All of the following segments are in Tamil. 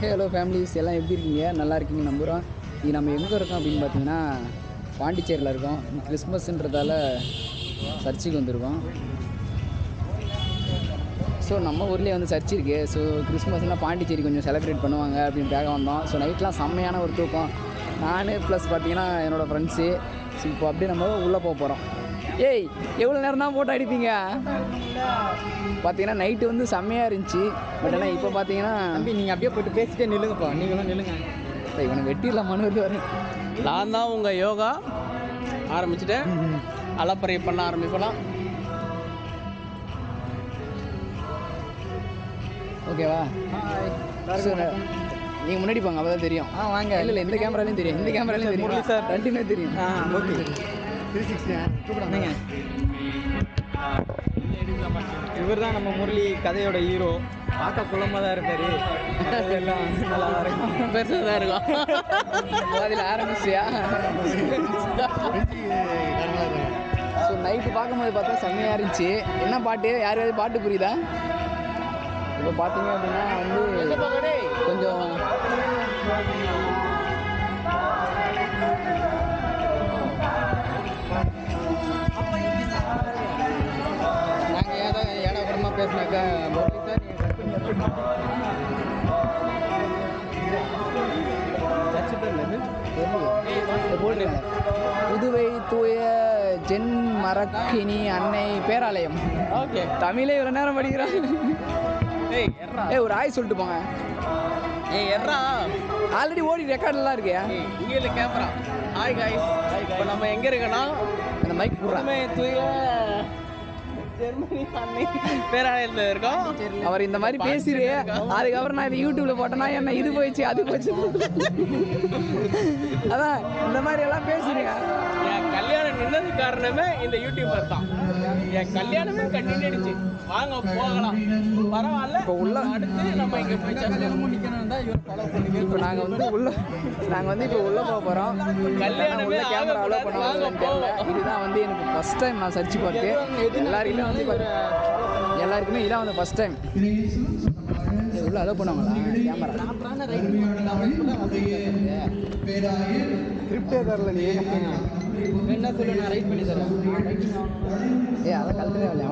ஹலோ ஃபேமிலிஸ் எல்லாம் எப்படி இருக்கீங்க? நல்லா இருக்கீங்க நம்புகிறோம். இது நம்ம எங்கே இருக்கோம் அப்படின்னு பார்த்தீங்கன்னா பாண்டிச்சேரியில் இருக்கோம். கிறிஸ்மஸ்ன்றதால சர்ச்சுக்கு வந்திருக்கோம். ஸோ நம்ம ஊர்லேயே வந்து சர்ச் இருக்குது. ஸோ கிறிஸ்மஸ்னால் பாண்டிச்சேரி கொஞ்சம் செலிப்ரேட் பண்ணுவாங்க அப்படின்ட்டாக வந்தோம். ஸோ நைட்லாம் செம்மையான ஒரு தூக்கம். நான் ப்ளஸ் பார்த்தீங்கன்னா என்னோடய ஃப்ரெண்ட்ஸு. ஸோ இப்போ அப்படியே நம்ம உள்ளே போக போகிறோம். ஏய் எவ்வளோ நேரம் தான் ஃபோட்டோ அடிப்பீங்க? பார்த்தீங்கன்னா நைட்டு வந்து செம்மையாக இருந்துச்சு. பட் ஆனால் இப்போ பார்த்தீங்கன்னா நீங்கள் அப்படியே போய்ட்டு பேசிட்டே நில்லுங்கப்பா. நீங்களும் நில்லுங்க. இவனை வெட்டிடலாமான்னு வருது வர. நான் தான் உங்கள் யோகா ஆரம்பிச்சுட்டேன். அலப்பறை பண்ண ஆரம்பிக்கலாம். ஓகேவா? நீங்கள் முன்னாடி போங்க, அப்போ தான் தெரியும். வாங்க. இல்லை இந்த கேமராலையும் தெரியும், இந்த கேமராலையும் தெரியும். முரளி சார் ரெண்டுமே தெரியும். ஓகே 360 கூப்பிடுங்க. இவர் தான் நம்ம முரளி கதையோட ஹீரோ. பார்க்க குள்ளமாக தான் இருக்காரு. எல்லாம் நல்லா தான் இருக்கும், பெருசாக தான் இருக்கும். அதில் ஆரம்பிச்சியா? ஸோ நைட்டு பார்க்கும்போது பார்த்தா செம்மையாக இருந்துச்சு. என்ன பாட்டு? யாரையாவது பாட்டு புரியுதா? இப்போ பார்த்தீங்க அப்படின்னா வந்து கொஞ்சம் நாங்கள் ஏடா அப்புறமா பேசினாக்கா போட்டுருங்க. புதுவை தூய ஜென் மரக்கினி அன்னை பேராலயம். ஓகே. தமிழே இவ்வளோ நேரம் படிக்கிறான். ஏய் ஒரு ஆய் சொல்லிட்டு போங்க. எர்ரா ஆல்ரெடி ஓடி ரெக்கார்டெல்லாம் இருக்கியா? இங்கே இல்லை கேமரா. Hi guys. இப்போ நம்ம எங்கே இருக்கோன்னா அந்த மைக் போடுறாங்க. தூய ஜெர்மனி அன்னை பேராலயத்தில் இருக்கோம். அவர் இந்த மாதிரி பேசுறே, அதுக்கப்புறம் நான் இது யூடியூப்ல போட்டேன்னா என்ன இது போயிடுச்சு அது போயிடுச்சு. அதான் இந்த மாதிரி எல்லாம் பேசுறீங்க. என் கல்யாணம் நின்னது காரணமே இந்த யூடியூபர் தான். என் கல்யாணமே கண்டினியூச்சு. வாங்க போகலாம். பரவாயில்ல. இப்போ உள்ள அடுத்து நம்ம இங்கே போய் கல்யாணம் முடிக்கணும் தான் இவர் ஃபாலோ பண்ணி. இப்போ நாங்கள் வந்து இப்போ உள்ளே போக போகிறோம். கல்யாணமே கேமரா அலோவ் பண்ணுவாங்கன்னு தெரியல. இதுதான் வந்து எனக்கு ஃபஸ்ட் டைம் நான் சர்ச் பார்த்து. எல்லாருக்குமே இதான் வந்து ஃபஸ்ட் டைம். உள்ள அலோவ் பண்ணுவாங்களா கேமரா? ஸ்கிரிப்டே தரல நீ. என்ன சொல்லு, நான் ரைட் பண்ணி தரேன். அதை கலந்துடே இல்லையா?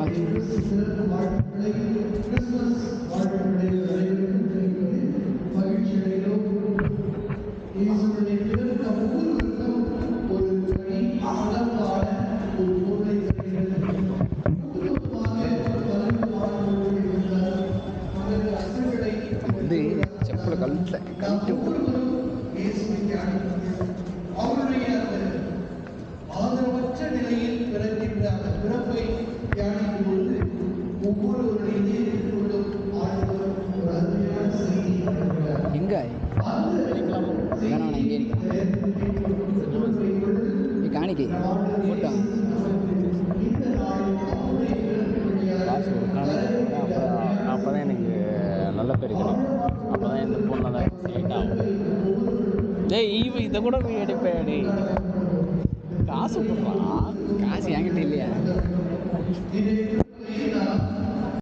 வந்து செப்பலை கழட்டி விட்டு ஆதரவற்ற நிலையில் பிறக்கின்ற அந்த பிறப்பை தியானிக்கும் பொழுது ஒவ்வொருவருடைய இதயத்திற்குள்ளும் ஆண்டவர் ஒரு அருமையான செய்தி எங்க இங்கே நீ காணிக்கை போட்டான் அப்போ தான் எனக்கு நல்ல பேர் கிடைக்கும். அப்போ தான் இந்த பொண்ணு தான் ஸ்ட்ரெயிட் ஆகும். டேய் இதை கூட நீ எடுப்பேடி. காசு கொடுப்பா. காசு என்கிட்ட இல்லையா?